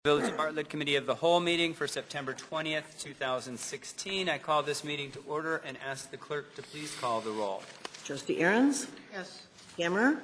Village Bartlett Committee of the Whole meeting for September 20th, 2016. I call this meeting to order and ask the clerk to please call the roll. Trustee Ahrens? Yes. Gammer?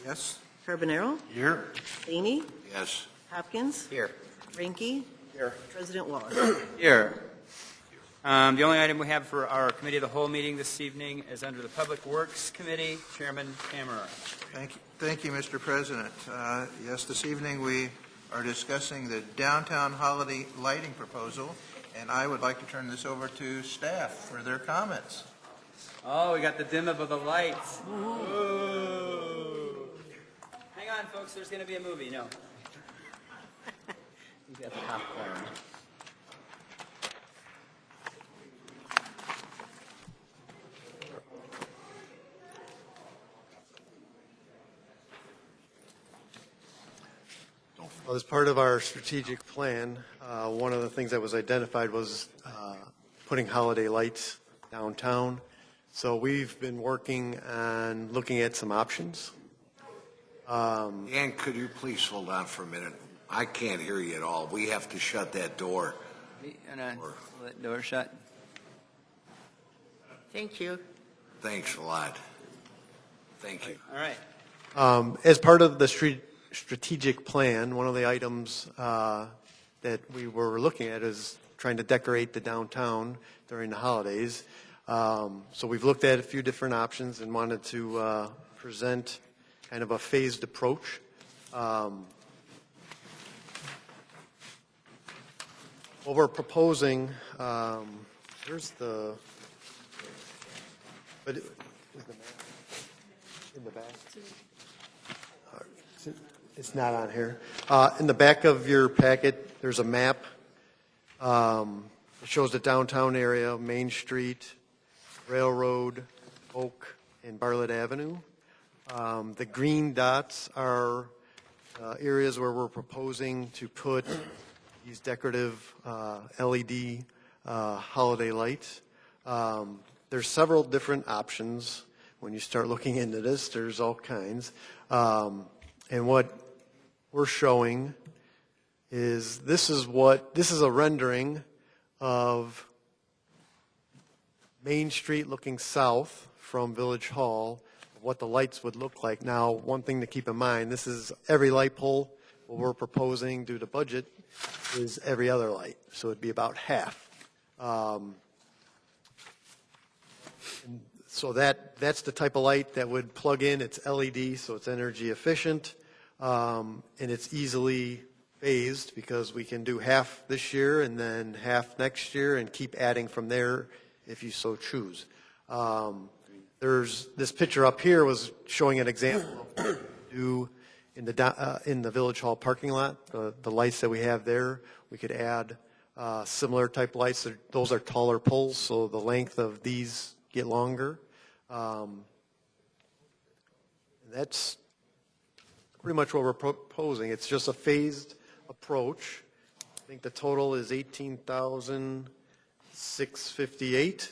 Yes. Carbonaro? Here. Laney? Yes. Hopkins? Here. Ranky? Here. President Wallace? Here. The only item we have for our Committee of the Whole meeting this evening is under the Public Works Committee. Chairman Kammerer. Thank you, Mr. President. Yes, this evening we are discussing the downtown holiday lighting proposal, and I would like to turn this over to staff for their comments. Oh, we got the dim of the lights. Ooh. Hang on, folks. There's going to be a movie. No. You got the popcorn. Well, as part of our strategic plan, one of the things that was identified was putting holiday lights downtown. So we've been working on looking at some options. Ann, could you please hold on for a minute? I can't hear you at all. We have to shut that door. That door shut. Thank you. Thanks a lot. Thank you. All right. As part of the strategic plan, one of the items that we were looking at is trying to decorate the downtown during the holidays. So we've looked at a few different options and wanted to present kind of a phased approach. What we're proposing, here's the, but is the map in the back? It's not on here. In the back of your packet, there's a map. It shows the downtown area, Main Street, Railroad, Oak, and Bartlett Avenue. The green dots are areas where we're proposing to put these decorative LED holiday lights. There's several different options. When you start looking into this, there's all kinds. And what we're showing is this is a rendering of Main Street looking south from Village Hall, what the lights would look like. Now, one thing to keep in mind, this is every light pole. What we're proposing due to budget is every other light, so it'd be about half. So that's the type of light that would plug in. It's LED, so it's energy efficient, and it's easily phased because we can do half this year and then half next year and keep adding from there if you so choose. There's this picture up here was showing an example of what we do in the Village Hall parking lot. The lights that we have there, we could add similar type lights. Those are taller poles, so the length of these get longer. That's pretty much what we're proposing. It's just a phased approach. I think the total is $18,658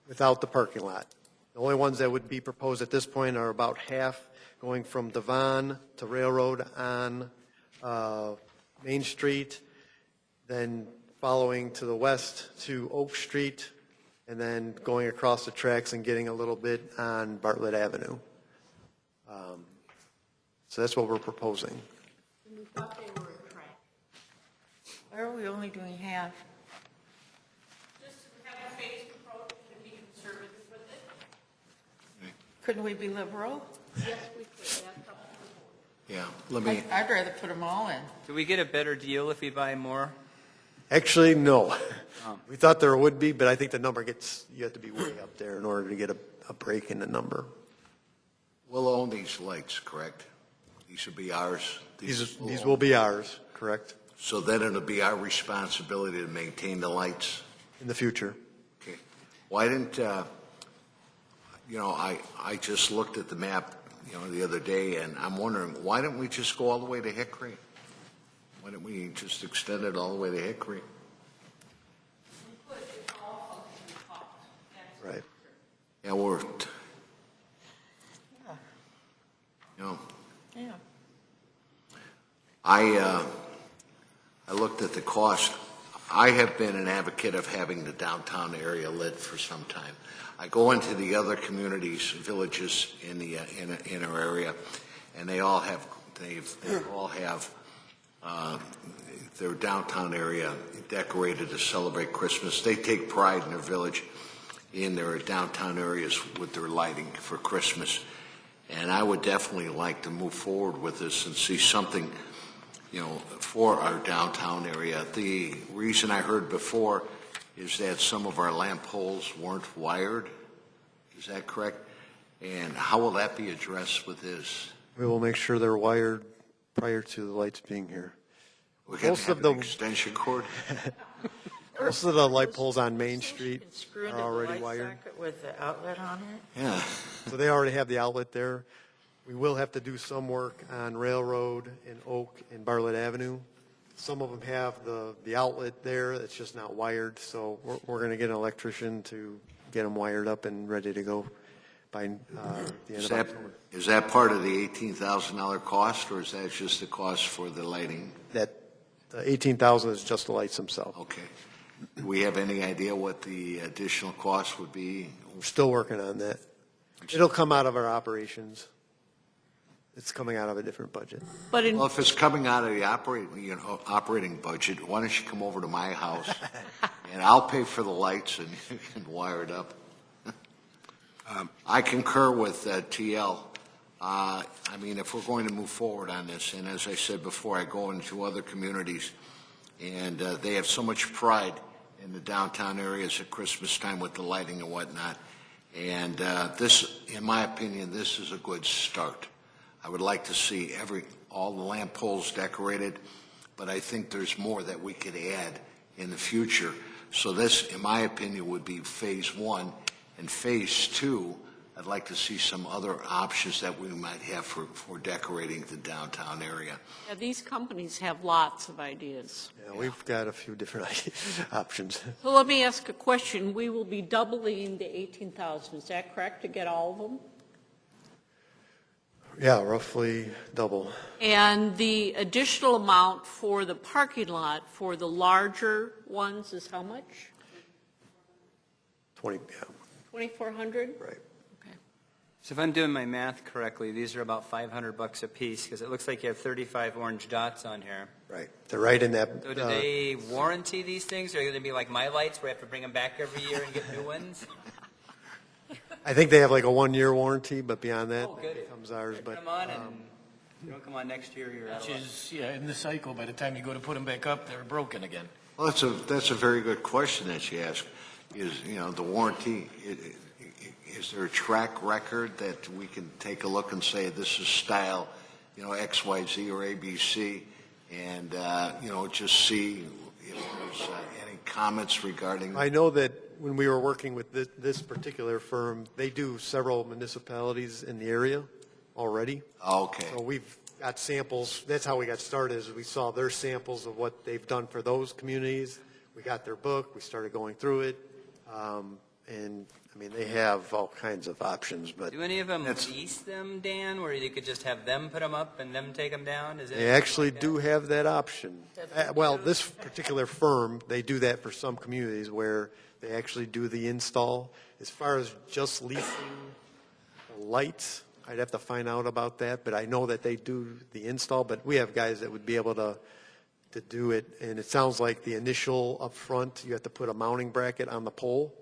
without the parking lot. The only ones that would be proposed at this point are about half going from Devon to Railroad on Main Street, then following to the west to Oak Street, and then going across the tracks and getting a little bit on Bartlett Avenue. So that's what we're proposing. We thought they were a track. Why are we only doing half? Just to have a phased approach and be conservative with it. Couldn't we be liberal? Yes, we could. That's up to the board. Yeah, let me. I'd rather put them all in. Do we get a better deal if we buy more? Actually, no. We thought there would be, but I think the number you have to be way up there in order to get a break in the number. We'll own these lights, correct? These will be ours. These will be ours, correct? So then it'll be our responsibility to maintain the lights? In the future. Okay. Why didn't, I just looked at the map, the other day, and I'm wondering, why didn't we just go all the way to Hickory? Why didn't we just extend it all the way to Hickory? We could, it's all function cost. Right. Yeah, we're, Yeah. you know, Yeah. I looked at the cost. I have been an advocate of having the downtown area lit for some time. I go into the other communities, villages in our area, and they all have their downtown area decorated to celebrate Christmas. They take pride in their village, in their downtown areas with their lighting for Christmas. And I would definitely like to move forward with this and see something, for our downtown area. The reason I heard before is that some of our lamp poles weren't wired. Is that correct? And how will that be addressed with this? We will make sure they're wired prior to the lights being here. We can Most have of an the- extension cord? Most of the light poles on Main Street And screw into are the already light wired, socket with the outlet on it? Yeah. so they already have the outlet there. We will have to do some work on Railroad and Oak and Bartlett Avenue. Some of them have the outlet there, it's just not wired, so we're going to get an electrician to get them wired up and ready to go by the end Is of that, October. is that part of the $18,000 cost, or is that just the cost for the lighting? That, the 18,000 is just the lights themselves. Okay. Do we have any idea what the additional cost would be? We're still working on that. It'll come out of our operations. It's coming out of a different budget. But in, Well, if it's coming out of the operating budget, why don't you come over to my house and I'll pay for the lights and you can wire it up. I concur with TL. I mean, if we're going to move forward on this, and as I said before, I go into other communities and they have so much pride in the downtown areas at Christmas time with the lighting and whatnot. And this, in my opinion, this is a good start. I would like to see all the lamp poles decorated, but I think there's more that we could add in the future. So this, in my opinion, would be phase one. And phase two, I'd like to see some other options that we might have for decorating the downtown area. yeah, these companies have lots of ideas. Yeah, we've got a few different options. So let me ask a question. We will be doubling the 18,000. Is that correct, to get all of them? Yeah, roughly double. And the additional amount for the parking lot for the larger ones is how much? 20, yeah, 2,400? right. Okay. So if I'm doing my math correctly, these are about $500 a piece, because it looks like you have 35 orange dots on here. Right. They're right in that. So do they warranty these things, or are they going to be like my lights, where I have to bring them back every year and get new ones? I think they have like a 1-year warranty, but beyond that, Oh, good. it comes ours. Put But them on, and if you don't come on next year, you're out of Which luck. is, yeah, in the cycle, by the time you go to put them back up, they're broken again. Well, that's a very good question that you ask. Is, the warranty, is there a track record that we can take a look and say this is style, X, Y, Z or ABC, and, just see if there's any comments regarding. I know that when we were working with this particular firm, they do several municipalities in the area already. Okay. So we've got samples. That's how we got started, is we saw their samples of what they've done for those communities. We got their book. We started going through it. And, I mean, they have all kinds of options, but Do any of them lease them, Dan, where you could just have them put them up and them take them down? Is it they actually like do have that option. Well, this particular firm, they do that for some communities where they actually do the install. As far as just leasing the lights, I'd have to find out about that, but I know that they do the install, but we have guys that would be able to do it. And it sounds like the initial up front, you have to put a mounting bracket on the pole.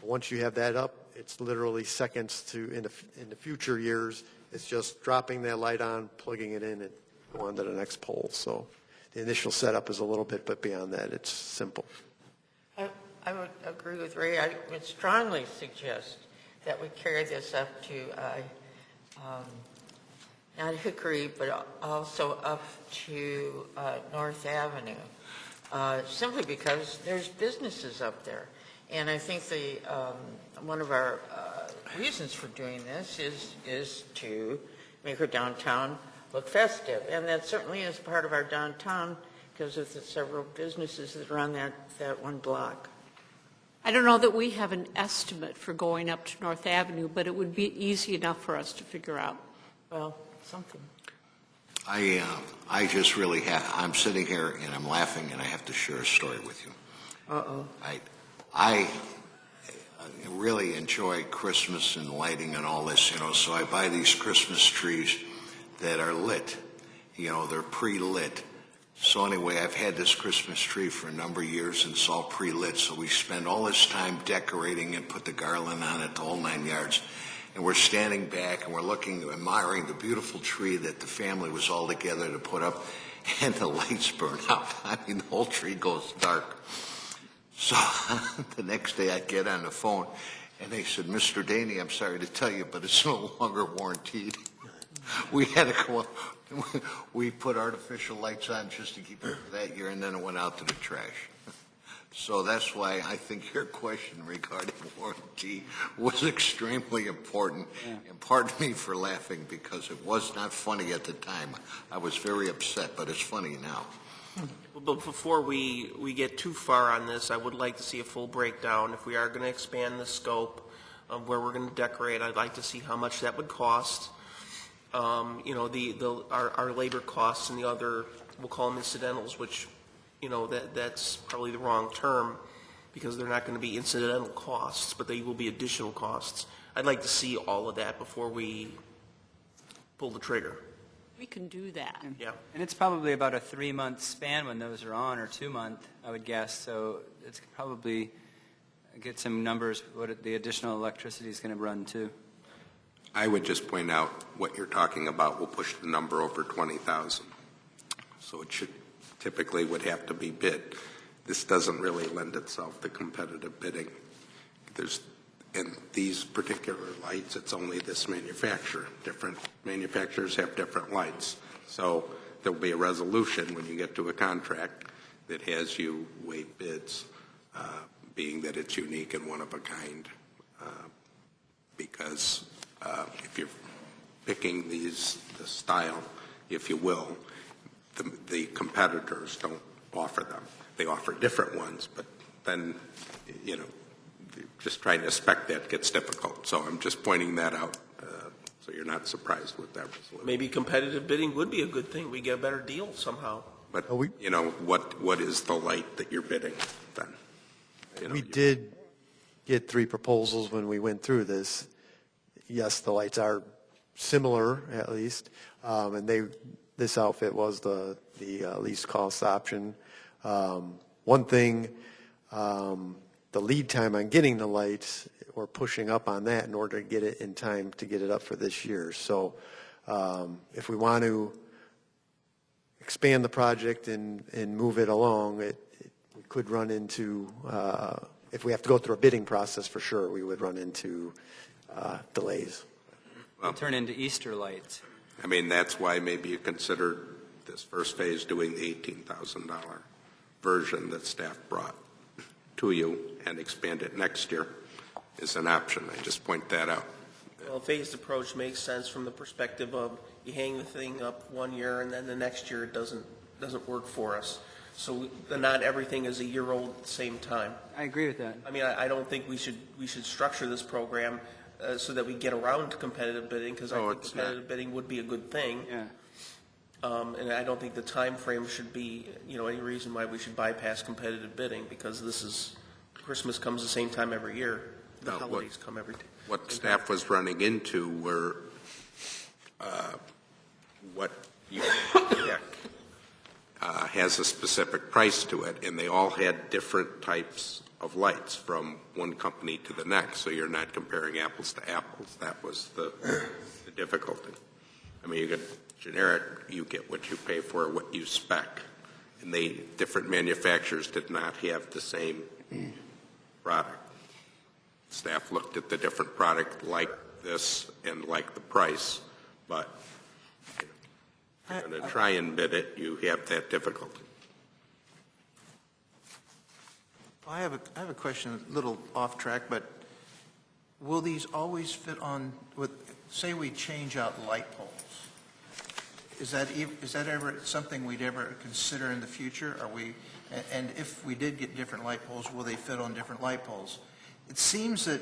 Once you have that up, it's literally seconds to, in the future years, it's just dropping that light on, plugging it in, and go on to the next pole. So the initial setup is a little bit, but beyond that, it's simple. I would agree with Ray. I would strongly suggest that we carry this up to, not Hickory, but also up to North Avenue, simply because there's businesses up there. And I think one of our reasons for doing this is to make our downtown look festive. And that certainly is part of our downtown because of the several businesses that are on that one block. I don't know that we have an estimate for going up to North Avenue, but it would be easy enough for us to figure out. Well, something. I just really I'm sitting here and I'm laughing and I have to share a story with you. Uh-oh. I really enjoy Christmas and lighting and all this, so I buy these Christmas trees that are lit, they're pre-lit. So anyway, I've had this Christmas tree for a number of years and it's all pre-lit, so we spend all this time decorating and put the garland on it, the whole 9 yards. And we're standing back and we're admiring the beautiful tree that the family was all together to put up, and the lights burn out. I mean, the whole tree goes dark. So the next day I get on the phone and they said, Mr. Daney, I'm sorry to tell you, but it's no longer warranted. We had to go up. We put artificial lights on just to keep it for that year, and then it went out to the trash. So that's why I think your question regarding warranty was extremely important. Yeah. And pardon me for laughing because it was not funny at the time. I was very upset, but it's funny now. But before we get too far on this, I would like to see a full breakdown. If we are going to expand the scope of where we're going to decorate, I'd like to see how much that would cost. Our labor costs and the other, we'll call them incidentals, which, that's probably the wrong term because they're not going to be incidental costs, but they will be additional costs. I'd like to see all of that before we pull the trigger. We can do that. Yeah. And it's probably about a 3-month span when those are on, or 2-month, I would guess. So it's probably get some numbers what the additional electricity is going to run to. I would just point out what you're talking about will push the number over 20,000. So it typically would have to be bid. This doesn't really lend itself to competitive bidding. In these particular lights, it's only this manufacturer. Different manufacturers have different lights. So there'll be a resolution when you get to a contract that has you weigh bids, being that it's unique and one of a kind, because if you're picking the style, if you will, the competitors don't offer them. They offer different ones, but then, just trying to spec that gets difficult. So I'm just pointing that out so you're not surprised with that resolution. Maybe competitive bidding would be a good thing. We get a better deal somehow. But, what is the light that you're bidding then? We did get 3 proposals when we went through this. Yes, the lights are similar, at least, and this outfit was the least cost option. One thing, the lead time on getting the lights, we're pushing up on that in order to get it in time to get it up for this year. So if we want to expand the project and move it along, we could run into, if we have to go through a bidding process for sure, we would run into delays. It'll turn into Easter lights. I mean, that's why maybe you consider this first phase doing the $18,000 version that staff brought to you and expand it next year is an option. I just point that out. Well, a phased approach makes sense from the perspective of you hang the thing up 1 year and then the next year it doesn't work for us. So not everything is a year old at the same time. I agree with that. I mean, I don't think we should structure this program so that we get around to competitive bidding, because I think competitive bidding would be a good thing. Yeah. And I don't think the time frame should be, any reason why we should bypass competitive bidding, because Christmas comes the same time every year. The holidays come every day. What staff was running into were what you pick has a specific price to it, and they all had different types of lights from one company to the next, so you're not comparing apples to apples. That was the difficulty. I mean, you get generic, you get what you pay for, what you spec, and different manufacturers did not have the same product. Staff looked at the different product like this and like the price, but if you're going to try and bid it, you have that difficulty. I have a question, a little off track, but will these always fit on say we change out light poles? Is that ever something we'd ever consider in the future? And if we did get different light poles, will they fit on different light poles? It seems that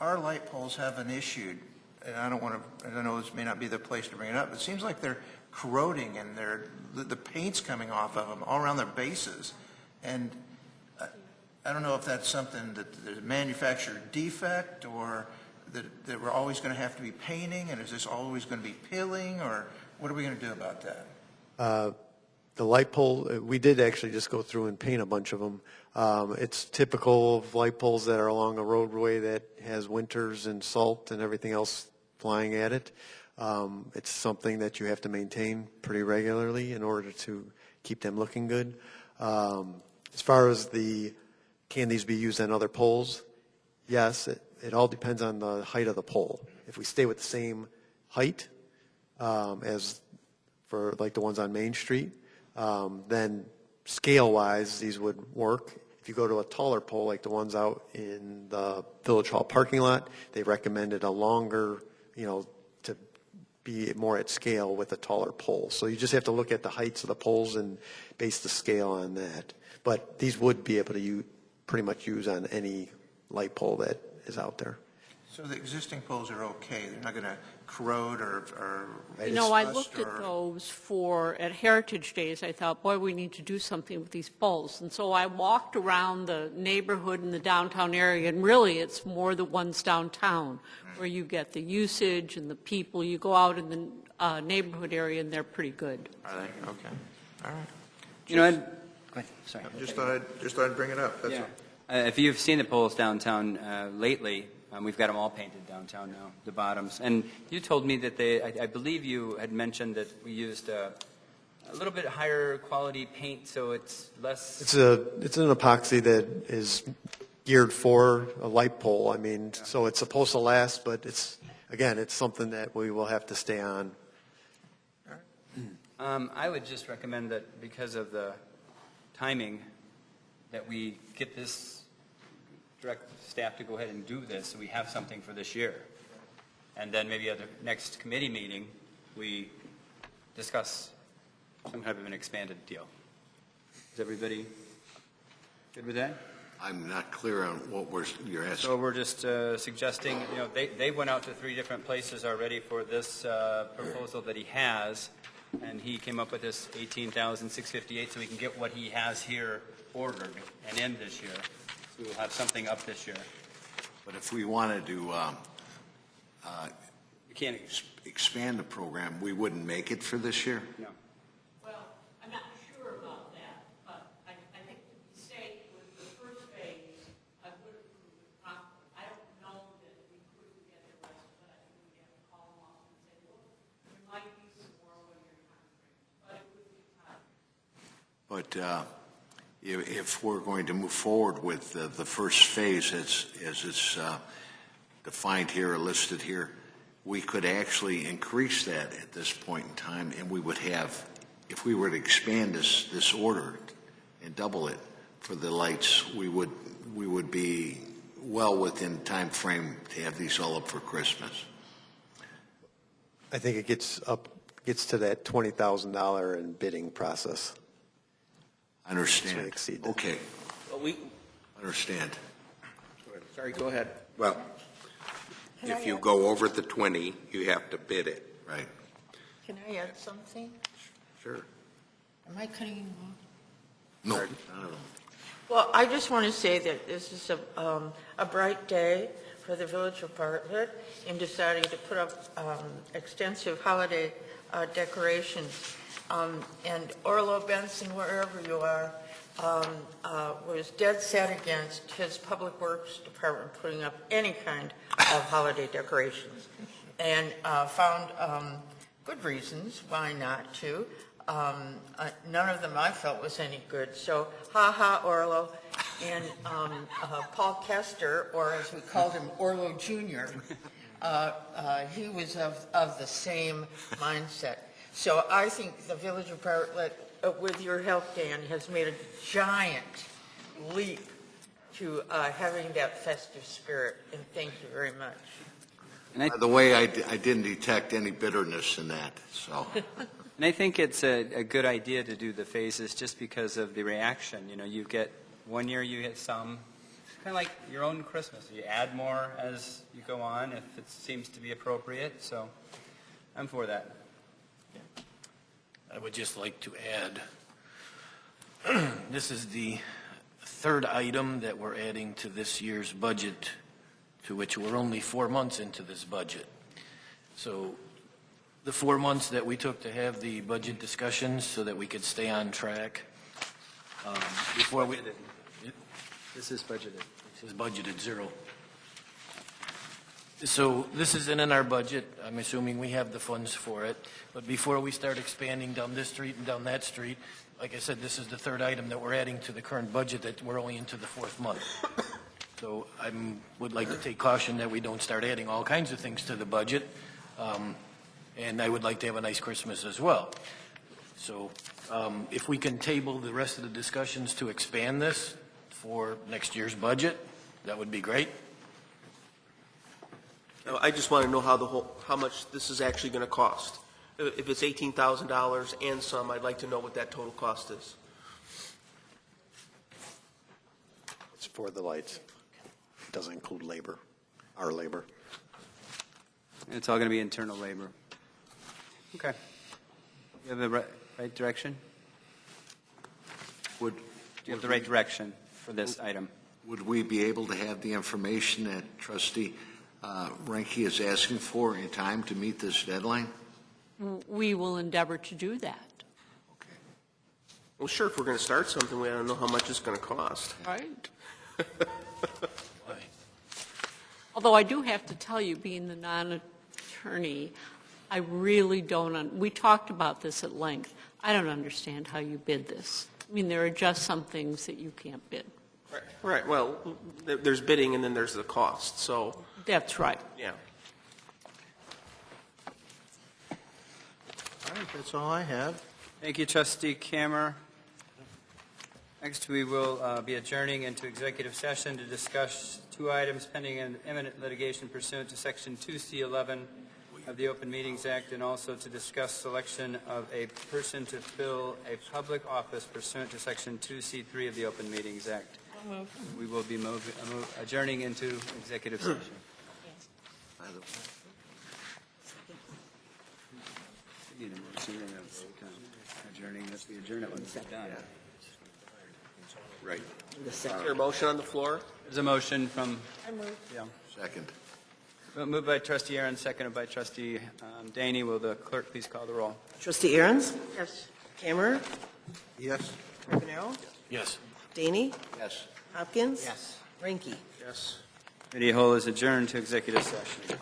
our light poles have an issue, and I know this may not be the place to bring it up, but it seems like they're corroding, and the paint's coming off of them all around their bases. And I don't know if that's something that there's a manufacturer defect, or that we're always going to have to be painting, and is this always going to be peeling, or what are we going to do about that? The light pole, we did actually just go through and paint a bunch of them. It's typical of light poles that are along a roadway that has winters and salt and everything else flying at it. It's something that you have to maintain pretty regularly in order to keep them looking good. As far as can these be used on other poles? Yes, it all depends on the height of the pole. If we stay with the same height as for like the ones on Main Street, then scale-wise these would work. If you go to a taller pole like the ones out in the Village Hall parking lot, they recommended a longer, to be more at scale with a taller pole. So you just have to look at the heights of the poles and base the scale on that. But these would be able to pretty much use on any light pole that is out there. So the existing poles are okay? They're not going to corrode or I looked at those at Heritage Days. I thought, boy, we need to do something with these poles. And so I walked around the neighborhood in the downtown area, and really it's more the ones downtown where you get the usage and the people. You go out in the neighborhood area, and they're pretty good. Are they? Okay. All right. Go ahead, sorry. Just thought I'd bring it up. That's all. If you've seen the poles downtown lately, we've got them all painted downtown now, the bottoms. And you told me that I believe you had mentioned that we used a little bit higher quality paint, so it's less... It's an epoxy that is geared for a light pole. So it's supposed to last, but it's something that we will have to stay on. I would just recommend that because of the timing, that we get this direct staff to go ahead and do this, so we have something for this year. And then maybe at the next committee meeting, we discuss some kind of an expanded deal. Is everybody good with that? I'm not clear on what you're asking. So we're just suggesting, they went out to 3 different places already for this proposal that he has, and he came up with this $18,658, so we can get what he has here ordered and in this year. So we'll have something up this year. But if we wanted to We can't. expand the program, we wouldn't make it for this year? No. Well, I'm not sure about that, but I think to be safe with the first phase, I would approve it promptly. I don't know that we couldn't get the rest, but I think we'd have to call them off and say, well, there might be some more when you're timeframe, but it would be time. But if we're going to move forward with the first phase as it's defined here or listed here, we could actually increase that at this point in time, and we would have, if we were to expand this order and double it for the lights, we would be well within time frame to have these all up for Christmas. I think it gets to that $20,000 in bidding process. I understand. To exceed that. Okay, Well, understand. sorry, go ahead. Well, if you go over the 20, you have to bid it. Right. Can I add something? Sure. Am I cutting you off? No, not at all. Well, I just want to say that this is a bright day for the Village of Bartlett in deciding to put up extensive holiday decorations. And Orlo Benson, wherever you are, was dead set against his Public Works Department putting up any kind of holiday decorations, and found good reasons why not to. None of them I felt was any good. So, ha, Orlo. And Paul Kester, or as we called him, Orlo Jr., he was of the same mindset. So I think the Village of Bartlett, with your help, Dan, has made a giant leap to having that festive spirit, and thank you very much. And By the way, I didn't detect any bitterness in that, so. And I think it's a good idea to do the phases just because of the reaction. You get one year you get some. It's kind of like your own Christmas. You add more as you go on if it seems to be appropriate. So I'm for that. I would just like to add, this is the third item that we're adding to this year's budget, to which we're only 4 months into this budget. So the 4 months that we took to have the budget discussions so that we could stay on track, before we... This is budgeted. This is budgeted zero. So this isn't in our budget. I'm assuming we have the funds for it. But before we start expanding down this street and down that street, like I said, this is the third item that we're adding to the current budget that we're only into the 4th month. So I would like to take caution that we don't start adding all kinds of things to the budget. And I would like to have a nice Christmas as well. So if we can table the rest of the discussions to expand this for next year's budget, that would be great. I just want to know how much this is actually going to cost. If it's $18,000 and some, I'd like to know what that total cost is. It's for the lights. It doesn't include labor, our labor. It's all going to be internal labor. Okay. You have the right direction? Do you have the right direction for this item? Would we be able to have the information that Trustee Renke is asking for in time to meet this deadline? We will endeavor to do that. Well, sure, if we're going to start something, we ought to know how much it's going to cost. Right. Although I do have to tell you, being the non-attorney, I really don't, we talked about this at length. I don't understand how you bid this. I mean, there are just some things that you can't bid. Right, well, there's bidding and then there's the cost, so, That's right. yeah. All right, that's all I have. Thank you, Trustee Kammer. Next, we will be adjourning into executive session to discuss 2 items pending in imminent litigation pursuant to Section 2C11 of the Open Meetings Act, and also to discuss selection of a person to fill a public office pursuant to Section 2C3 of the Open Meetings Act. We will be adjourning into executive session. Need a motion and a vote on adjourning. Let's be adjourned when it's done. Right. Is there a motion on the floor? There's a motion from. Second. Moved by Trustee Aaron, seconded by Trustee Daney. Will the clerk please call the roll? Trustee Aaron's? Yes. Cameron? Yes. Carbonaro? Yes. Daney? Yes. Hopkins? Yes. Ranky? Yes. Committee whole is adjourned to executive session.